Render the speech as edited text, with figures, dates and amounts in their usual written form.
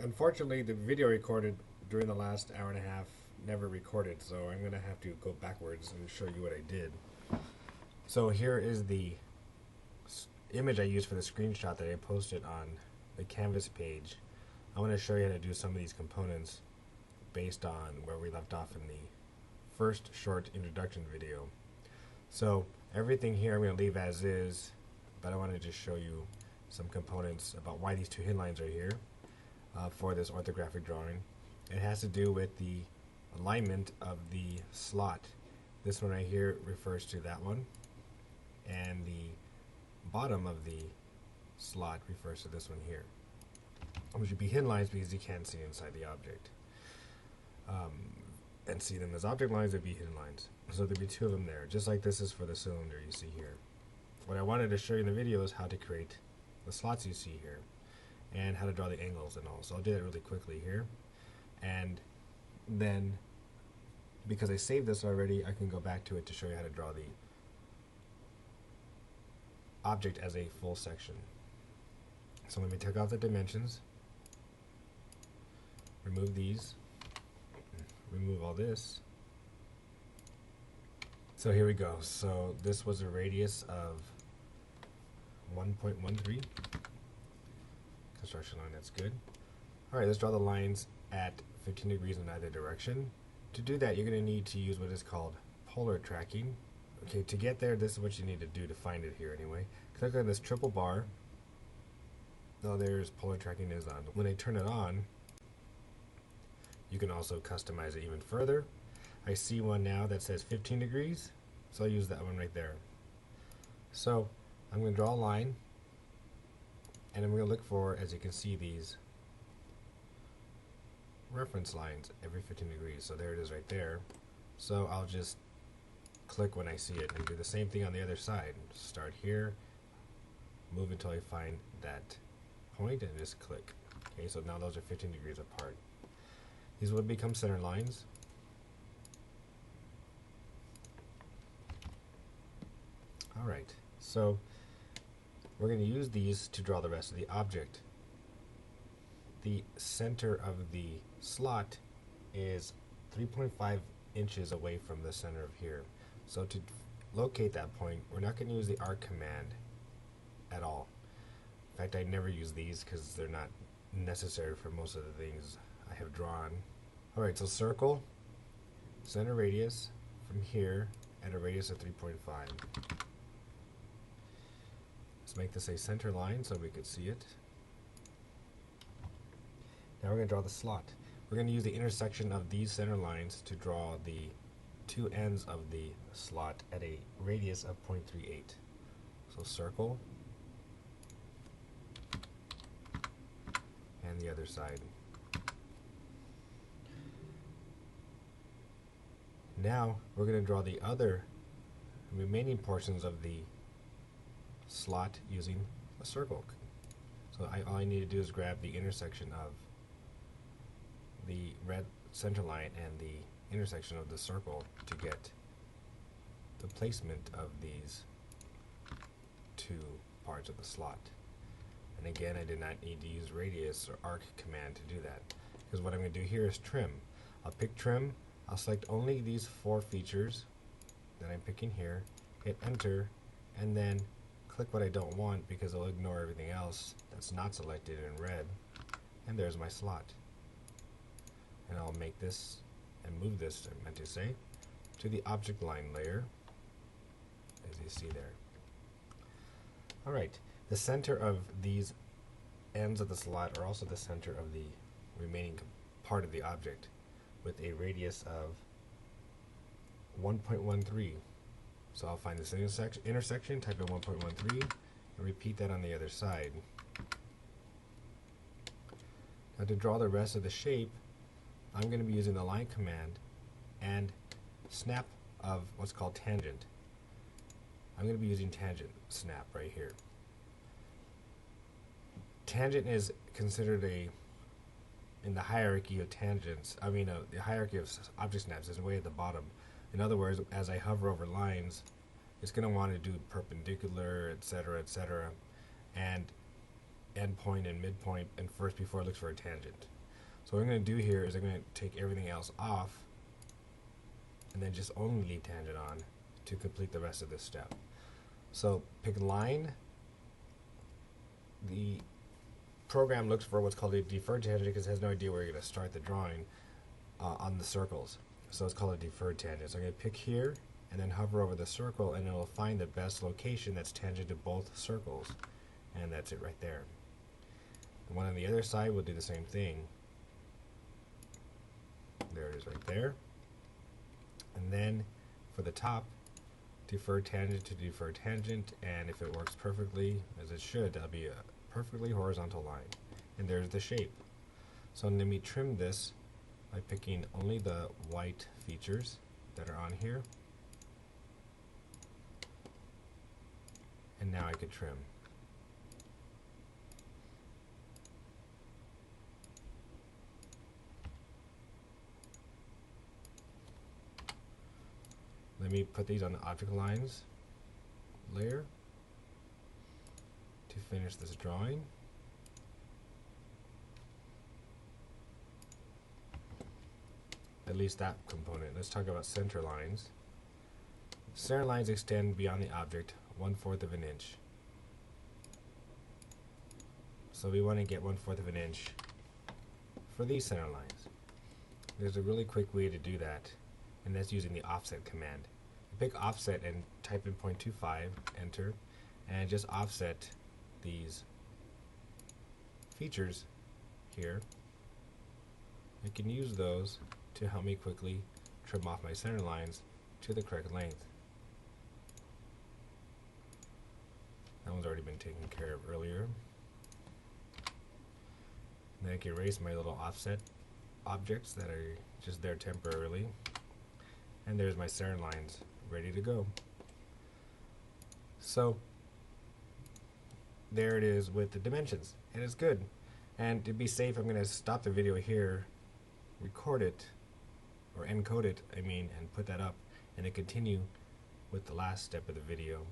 Unfortunately, the video recorded during the last hour and a half never recorded, so I'm going to have to go backwards and show you what I did. So here is the image I used for the screenshot that I posted on the Canvas page. I want to show you how to do some of these components based on where we left off in the first short introduction video. So everything here I'm going to leave as is, but I want to just show you some components about why these two headlines are here for this orthographic drawing. It has to do with the alignment of the slot. This one right here refers to that one, and the bottom of the slot refers to this one here, which would be hidden lines because you can't see inside the object. And see them as object lines, would be hidden lines. So there'd be two of them there, just like this is for the cylinder you see here. What I wanted to show you in the video is how to create the slots you see here, and how to draw the angles and all. So I'll do that really quickly here. And then, because I saved this already, I can go back to it to show you how to draw the object as a full section. So let me take off the dimensions, remove these, remove all this. So here we go. So this was a radius of 1.13. Construction line, that's good. Alright, let's draw the lines at 15 degrees in either direction. To do that, you're going to need to use what is called polar tracking. Okay, to get there, this is what you need to do to find it here anyway. Click on this triple bar. Now there's polar tracking is on. When I turn it on, you can also customize it even further. I see one now that says 15 degrees, so I'll use that one right there. So I'm going to draw a line, and I'm going to look for, as you can see, these reference lines every 15 degrees. So there it is right there. So I'll just click when I see it and do the same thing on the other side. Start here, move until I find that point, and just click. Okay, so now those are 15 degrees apart. These will become center lines. Alright, so we're going to use these to draw the rest of the object. The center of the slot is 3.5 inches away from the center of here. So to locate that point, we're not going to use the arc command at all. In fact, I never use these because they're not necessary for most of the things I have drawn. Alright, so circle, center radius from here at a radius of 3.5. Let's make this a center line so we could see it. Now we're going to draw the slot. We're going to use the intersection of these center lines to draw the two ends of the slot at a radius of 0.38. So circle, and the other side. Now we're going to draw the other remaining portions of the slot using a circle. So all I need to do is grab the intersection of the red center line and the intersection of the circle to get the placement of these two parts of the slot. And again, I did not need to use radius or arc command to do that, because what I'm going to do here is trim. I'll pick trim, I'll select only these four features that I'm picking here, hit enter, and then click what I don't want because it'll ignore everything else that's not selected in red, and there's my slot. And I'll make this and move this, I meant to say, to the object line layer, as you see there. Alright, the center of these ends of the slot are also the center of the remaining part of the object, with a radius of 1.13. So I'll find this intersection, type in 1.13, and repeat that on the other side. Now to draw the rest of the shape, I'm going to be using the line command and snap of what's called tangent. I'm going to be using tangent snap right here. Tangent is considered in the hierarchy of tangents, the hierarchy of object snaps is way at the bottom. In other words, as I hover over lines, it's going to want to do perpendicular, etc., etc. And endpoint and midpoint and first before it looks for a tangent. So what I'm going to do here is I'm going to take everything else off and then just only leave tangent on to complete the rest of this step. So pick line. The program looks for what's called a deferred tangent because it has no idea where you're going to start the drawing on the circles. So it's called a deferred tangent. So I'm going to pick here and then hover over the circle, and it will find the best location that's tangent to both circles. And that's it right there. The one on the other side will do the same thing. There it is right there. And then for the top, defer tangent to defer tangent, and if it works perfectly, as it should, that'll be a perfectly horizontal line. And there's the shape. So let me trim this by picking only the white features that are on here. And now I could trim. Let me put these on the object lines layer to finish this drawing. At least that component. Let's talk about center lines. Center lines extend beyond the object 1/4 of an inch. So we want to get 1/4 of an inch for these center lines. There's a really quick way to do that, and that's using the offset command. You pick offset and type in 0.25, enter, and just offset these features here. I can use those to help me quickly trim off my center lines to the correct length. That one's already been taken care of earlier. And then I can erase my little offset objects that are just there temporarily. And there's my center lines ready to go. So there it is with the dimensions, and it's good. And to be safe, I'm going to stop the video here, record it, or encode it, and put that up, and then continue with the last step of the video.